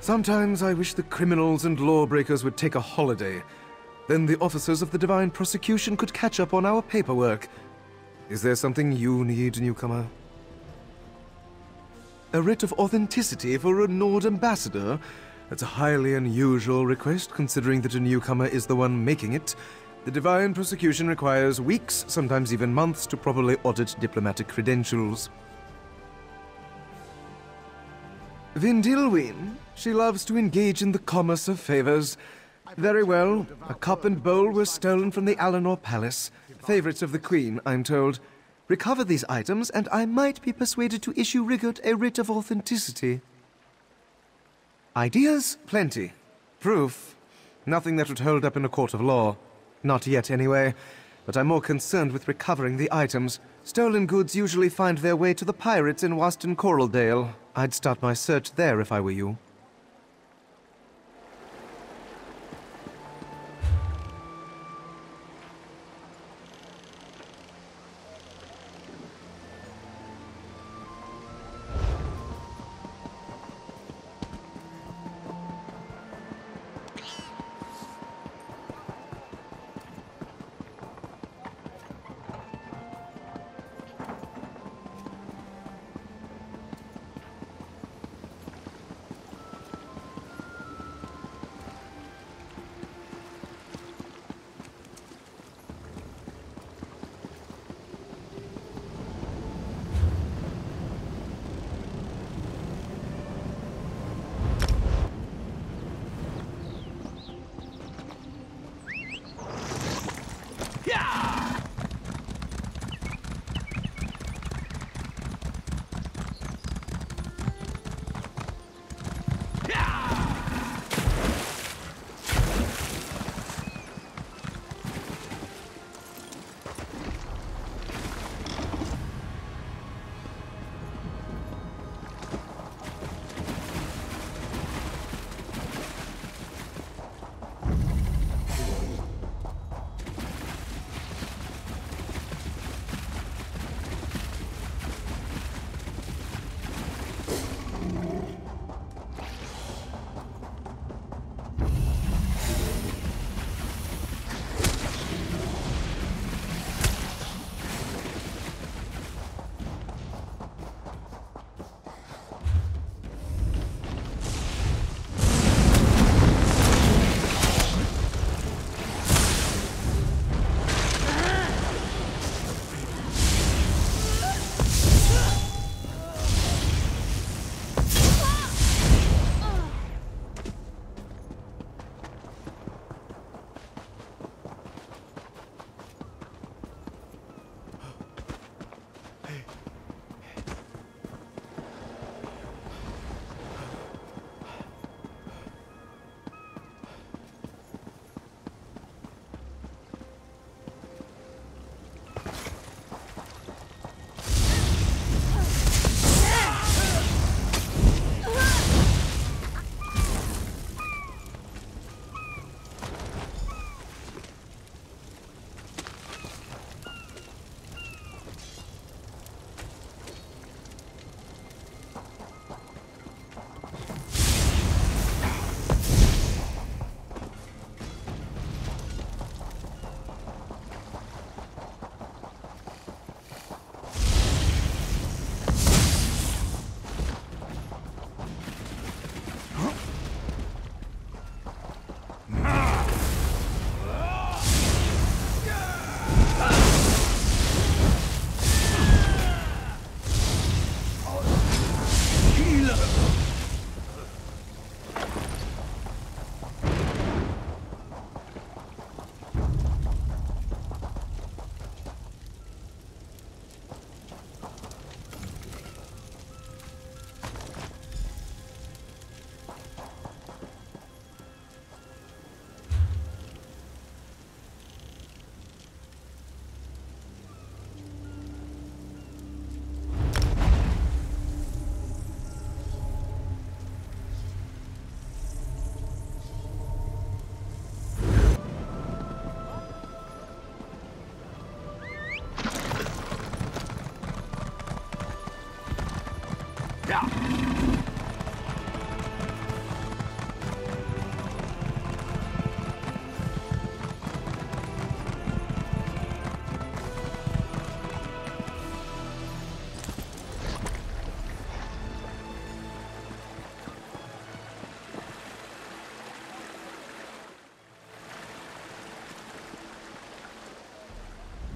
Sometimes I wish the criminals and lawbreakers would take a holiday. Then the officers of the Divine Prosecution could catch up on our paperwork. Is there something you need, newcomer? A writ of authenticity for a Nord ambassador? That's a highly unusual request, considering that a newcomer is the one making it. The Divine Prosecution requires weeks, sometimes even months, to properly audit diplomatic credentials. Vindilwyn. She loves to engage in the commerce of favors. Very well. A cup and bowl were stolen from the Alinor Palace. Favorites of the Queen, I'm told. Recover these items, and I might be persuaded to issue Rigurt a writ of authenticity. Ideas? Plenty. Proof? Nothing that would hold up in a court of law. Not yet, anyway. But I'm more concerned with recovering the items. Stolen goods usually find their way to the pirates in Waston Coraldale. I'd start my search there if I were you.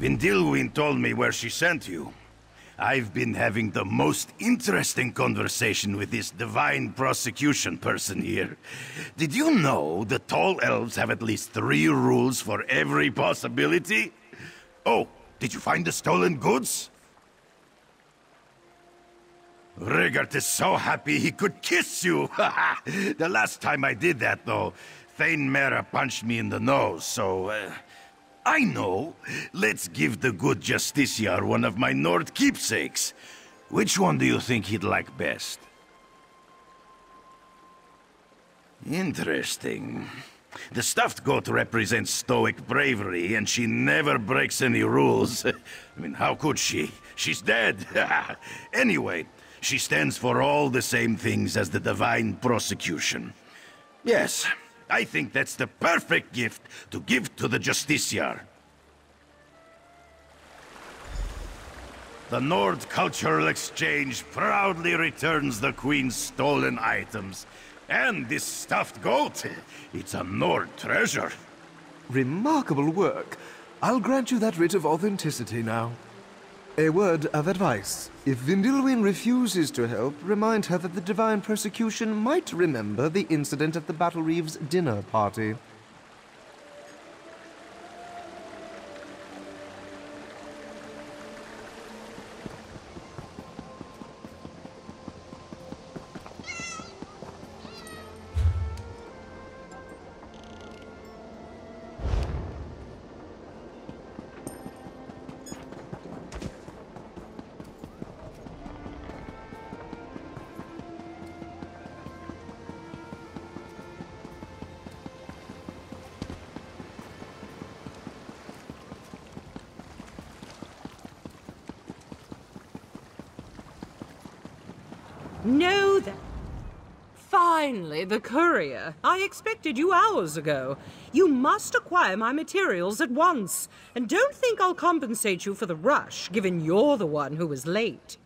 Vindilwyn told me where she sent you. I've been having the most interesting conversation with this divine prosecution person here. Did you know the tall elves have at least 3 rules for every possibility? Oh, did you find the stolen goods? Rigurt is so happy he could kiss you! The last time I did that, though, Thane Mera punched me in the nose, so... I know. Let's give the good Justiciar one of my Nord keepsakes. Which one do you think he'd like best? Interesting. The stuffed goat represents stoic bravery, and she never breaks any rules. I mean, how could she? She's dead. Anyway, she stands for all the same things as the divine prosecution. Yes. I think that's the perfect gift to give to the Justiciar. The Nord Cultural Exchange proudly returns the Queen's stolen items. And this stuffed goat, it's a Nord treasure. Remarkable work. I'll grant you that writ of authenticity now. A word of advice. If Vindilwyn refuses to help, remind her that the divine persecution might remember the incident at the Battle Reeve's dinner party. No, then. Finally, the courier. I expected you hours ago. You must acquire my materials at once. And don't think I'll compensate you for the rush, given you're the one who was late.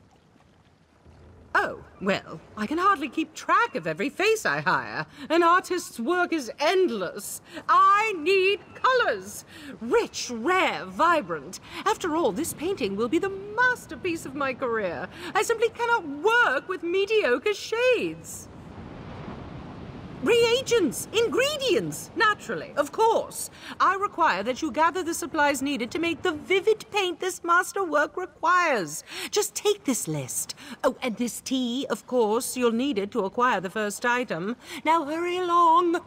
Oh, well, I can hardly keep track of every face I hire. An artist's work is endless. I need colors. Rich, rare, vibrant. After all, this painting will be the masterpiece of my career. I simply cannot work with mediocre shades. Reagents, ingredients, naturally, of course. I require that you gather the supplies needed to make the vivid paint this masterwork requires. Just take this list. Oh, and this tea, of course, you'll need it to acquire the first item. Now hurry along.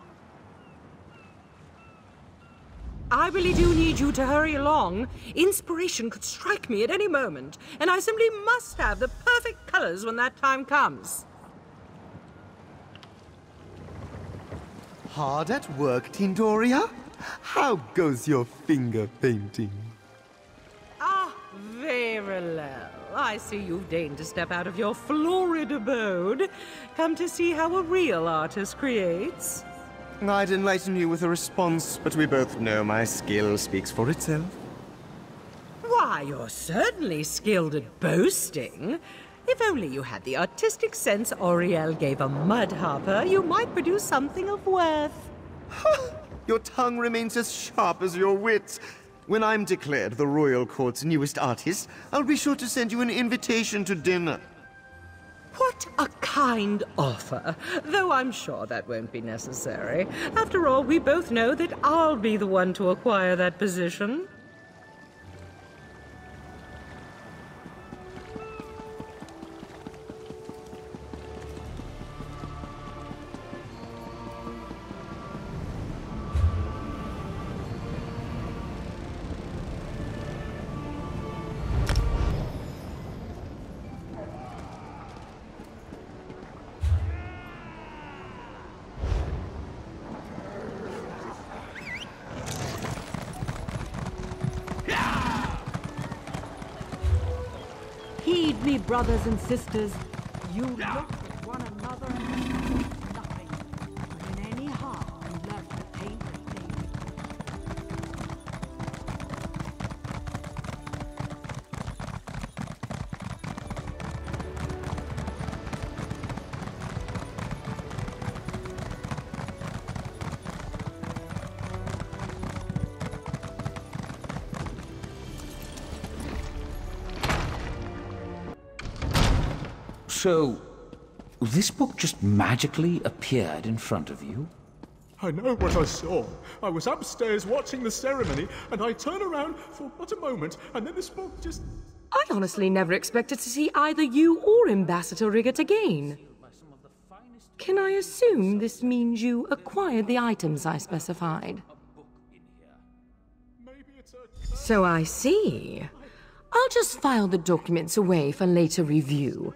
I really do need you to hurry along. Inspiration could strike me at any moment, and I simply must have the perfect colors when that time comes. Hard at work, Tindoria? How goes your finger painting? Ah, very well. I see you've deigned to step out of your florid abode. Come to see how a real artist creates. I'd enlighten you with a response, but we both know my skill speaks for itself. Why, you're certainly skilled at boasting. If only you had the artistic sense Auriel gave a mudharper, you might produce something of worth. Your tongue remains as sharp as your wits. When I'm declared the royal court's newest artist, I'll be sure to send you an invitation to dinner. What a kind offer, though I'm sure that won't be necessary. After all, we both know that I'll be the one to acquire that position. Heed me, brothers and sisters. You look at one another and nothing. But in any heart, you love to paint the thing. So, this book just magically appeared in front of you? I know what I saw. I was upstairs watching the ceremony, and I turned around for but a moment, and then this book just... I honestly never expected to see either you or Ambassador Rigurt again. Can I assume this means you acquired the items I specified? So I see. I'll just file the documents away for later review,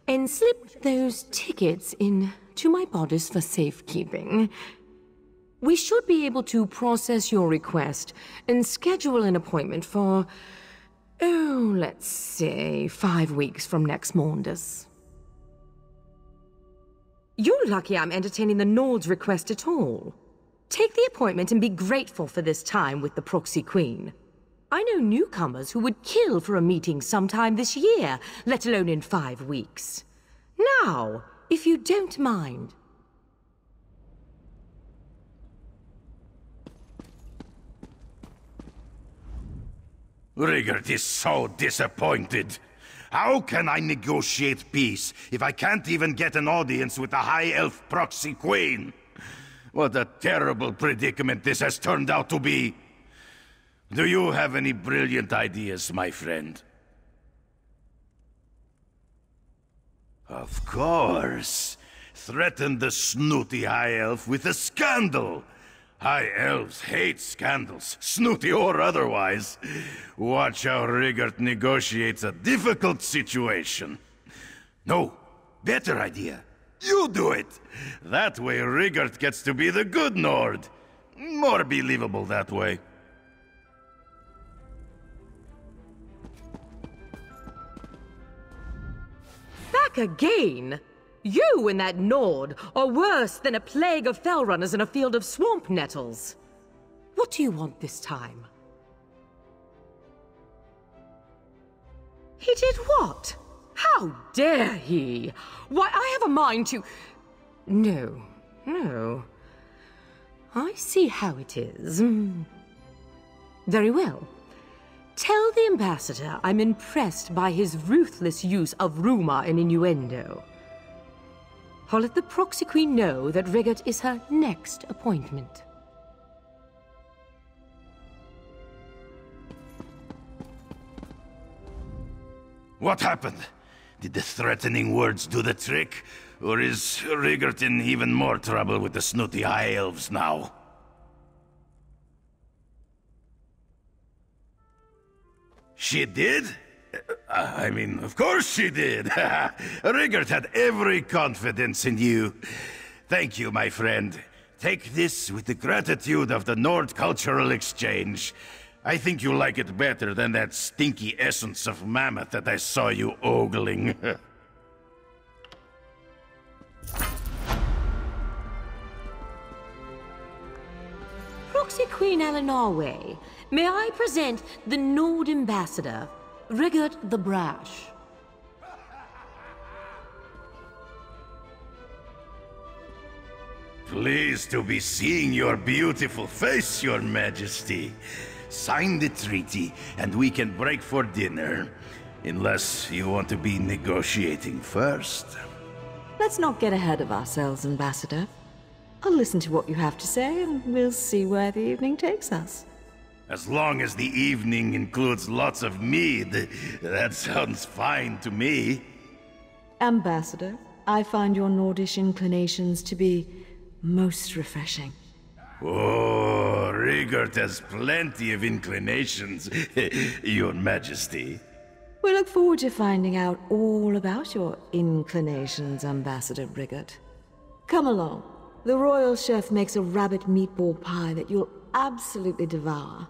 and slip those tickets into my bodice for safekeeping. We should be able to process your request and schedule an appointment for, let's say, 5 weeks from next Mondays. You're lucky I'm entertaining the Nord's request at all. Take the appointment and be grateful for this time with the Proxy Queen. I know newcomers who would kill for a meeting sometime this year, let alone in 5 weeks. Now, if you don't mind. Rigurt is so disappointed. How can I negotiate peace if I can't even get an audience with the High Elf Proxy Queen? What a terrible predicament this has turned out to be. Do you have any brilliant ideas, my friend? Of course. Threaten the snooty High Elf with a scandal. High Elves hate scandals, snooty or otherwise. Watch how Rigurt negotiates a difficult situation. No, better idea. You do it! That way Rigurt gets to be the good Nord. More believable that way. Back again? You and that Nord are worse than a plague of fell runners in a field of swamp nettles. What do you want this time? He did what? How dare he? Why, I have a mind to... No. I see how it is. Very well. Tell the ambassador I'm impressed by his ruthless use of rumor and innuendo. I'll let the Proxy Queen know that Rigurt is her next appointment. What happened? Did the threatening words do the trick? Or is Rigurt in even more trouble with the snooty High Elves now? She did? I mean, of course she did. Rigurt had every confidence in you. Thank you, my friend. Take this with the gratitude of the Nord Cultural Exchange. I think you'll like it better than that stinky essence of mammoth that I saw you ogling. Proxy Queen Eleanorway, may I present the Nord Ambassador, Rigurt the Brash. Pleased to be seeing your beautiful face, Your Majesty. Sign the treaty, and we can break for dinner. Unless you want to be negotiating first. Let's not get ahead of ourselves, Ambassador. I'll listen to what you have to say, and we'll see where the evening takes us. As long as the evening includes lots of mead, that sounds fine to me. Ambassador, I find your Nordish inclinations to be most refreshing. Oh, Rigurt has plenty of inclinations, Your Majesty. We look forward to finding out all about your inclinations, Ambassador Rigurt. Come along. The royal chef makes a rabbit meatball pie that you'll absolutely devour.